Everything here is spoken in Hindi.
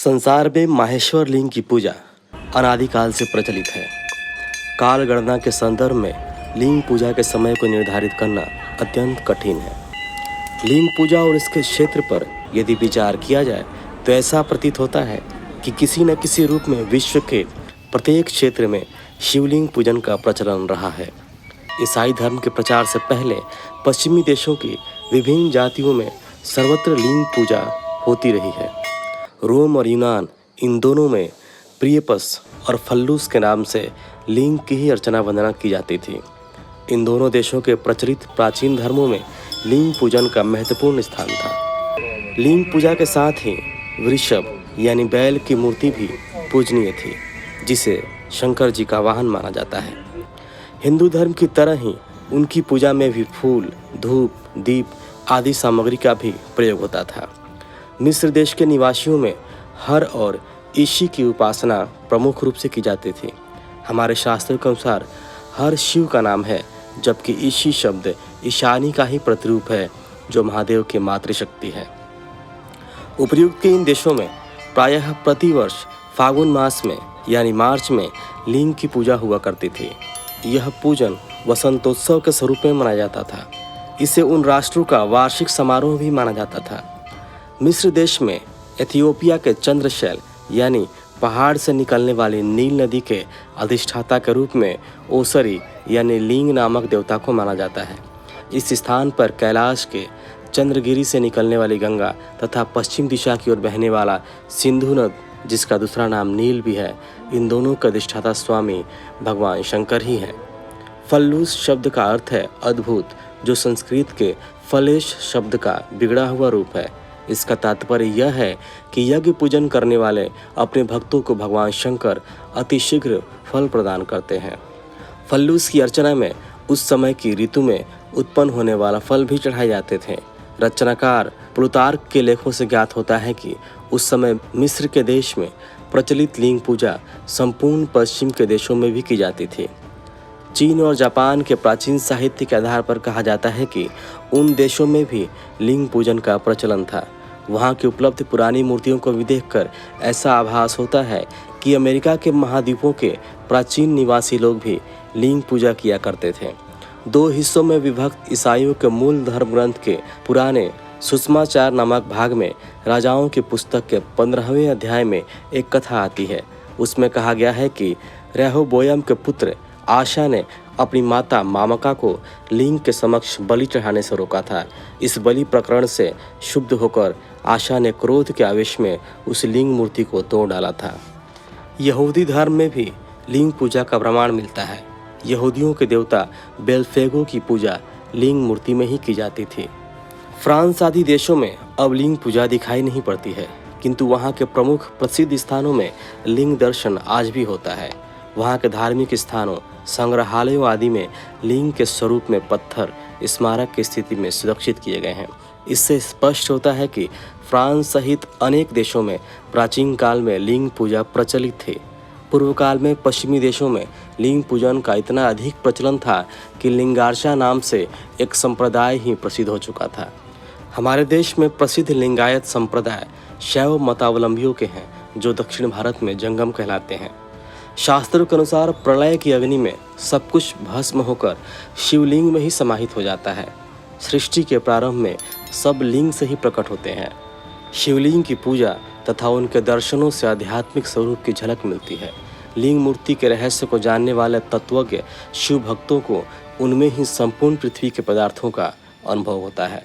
संसार में माहेश्वर लिंग की पूजा अनादिकाल से प्रचलित है। काल गणना के संदर्भ में लिंग पूजा के समय को निर्धारित करना अत्यंत कठिन है। लिंग पूजा और इसके क्षेत्र पर यदि विचार किया जाए तो ऐसा प्रतीत होता है कि किसी न किसी रूप में विश्व के प्रत्येक क्षेत्र में शिवलिंग पूजन का प्रचलन रहा है। ईसाई धर्म के प्रचार से पहले पश्चिमी देशों की विभिन्न जातियों में सर्वत्र लिंग पूजा होती रही है। रोम और यूनान इन दोनों में प्रियपस और फल्लूस के नाम से लिंग की ही अर्चना वंदना की जाती थी। इन दोनों देशों के प्रचलित प्राचीन धर्मों में लिंग पूजन का महत्वपूर्ण स्थान था। लिंग पूजा के साथ ही वृषभ यानी बैल की मूर्ति भी पूजनीय थी, जिसे शंकर जी का वाहन माना जाता है। हिंदू धर्म की तरह ही उनकी पूजा में भी फूल, धूप, दीप आदि सामग्री का भी प्रयोग होता था। मिस्र देश के निवासियों में हर और ईशी की उपासना प्रमुख रूप से की जाती थी। हमारे शास्त्रों के अनुसार हर शिव का नाम है, जबकि ईशी शब्द ईशानी का ही प्रतिरूप है, जो महादेव की मातृशक्ति है। उपर्युक्त के इन देशों में प्रायः प्रतिवर्ष फागुन मास में यानी मार्च में लिंग की पूजा हुआ करती थी। यह पूजन वसंतोत्सव के स्वरूप में मनाया जाता था। इसे उन राष्ट्रों का वार्षिक समारोह भी माना जाता था। मिस्र देश में एथियोपिया के चंद्रशैल यानी पहाड़ से निकलने वाली नील नदी के अधिष्ठाता के रूप में ओसरी यानी लिंग नामक देवता को माना जाता है। इस स्थान पर कैलाश के चंद्रगिरी से निकलने वाली गंगा तथा पश्चिम दिशा की ओर बहने वाला सिंधु नद, जिसका दूसरा नाम नील भी है, इन दोनों का अधिष्ठाता स्वामी भगवान शंकर ही हैं। फल्लूस शब्द का अर्थ है अद्भुत, जो संस्कृत के फलेश शब्द का बिगड़ा हुआ रूप है। इसका तात्पर्य यह है कि यज्ञ पूजन करने वाले अपने भक्तों को भगवान शंकर अतिशीघ्र फल प्रदान करते हैं। फल्लूस की अर्चना में उस समय की ऋतु में उत्पन्न होने वाला फल भी चढ़ाए जाते थे। रचनाकार प्लुतार्क के लेखों से ज्ञात होता है कि उस समय मिस्र के देश में प्रचलित लिंग पूजा संपूर्ण पश्चिम के देशों में भी की जाती थी। चीन और जापान के प्राचीन साहित्य के आधार पर कहा जाता है कि उन देशों में भी लिंग पूजन का प्रचलन था। वहाँ की उपलब्ध पुरानी मूर्तियों को भी देखकर ऐसा आभास होता है कि अमेरिका के महाद्वीपों के प्राचीन निवासी लोग भी लिंग पूजा किया करते थे। दो हिस्सों में विभक्त ईसाइयों के मूल धर्म ग्रंथ के पुराने सुषमाचार नामक भाग में राजाओं की पुस्तक के 15वें अध्याय में एक कथा आती है। उसमें कहा गया है कि रेहोबोयम के पुत्र आशा ने अपनी माता मामका को लिंग के समक्ष बलि चढ़ाने से रोका था। इस बलि प्रकरण से क्षुब्ध होकर आशा ने क्रोध के आवेश में उस लिंग मूर्ति को तोड़ डाला था। यहूदी धर्म में भी लिंग पूजा का प्रमाण मिलता है। यहूदियों के देवता बेलफेगो की पूजा लिंग मूर्ति में ही की जाती थी। फ्रांस आदि देशों में अब लिंग पूजा दिखाई नहीं पड़ती है, किंतु वहाँ के प्रमुख प्रसिद्ध स्थानों में लिंग दर्शन आज भी होता है। वहाँ के धार्मिक स्थानों, संग्रहालयों आदि में लिंग के स्वरूप में पत्थर स्मारक की स्थिति में सुरक्षित किए गए हैं। इससे स्पष्ट होता है कि फ्रांस सहित अनेक देशों में प्राचीन काल में लिंग पूजा प्रचलित थी। पूर्व काल में पश्चिमी देशों में लिंग पूजन का इतना अधिक प्रचलन था कि लिंगार्चा नाम से एक संप्रदाय ही प्रसिद्ध हो चुका था। हमारे देश में प्रसिद्ध लिंगायत संप्रदाय शैव मतावलंबियों के हैं, जो दक्षिण भारत में जंगम कहलाते हैं। शास्त्रों के अनुसार प्रलय की अग्नि में सब कुछ भस्म होकर शिवलिंग में ही समाहित हो जाता है। सृष्टि के प्रारंभ में सब लिंग से ही प्रकट होते हैं। शिवलिंग की पूजा तथा उनके दर्शनों से आध्यात्मिक स्वरूप की झलक मिलती है। लिंग मूर्ति के रहस्य को जानने वाले तत्वज्ञ शिव भक्तों को उनमें ही संपूर्ण पृथ्वी के पदार्थों का अनुभव होता है।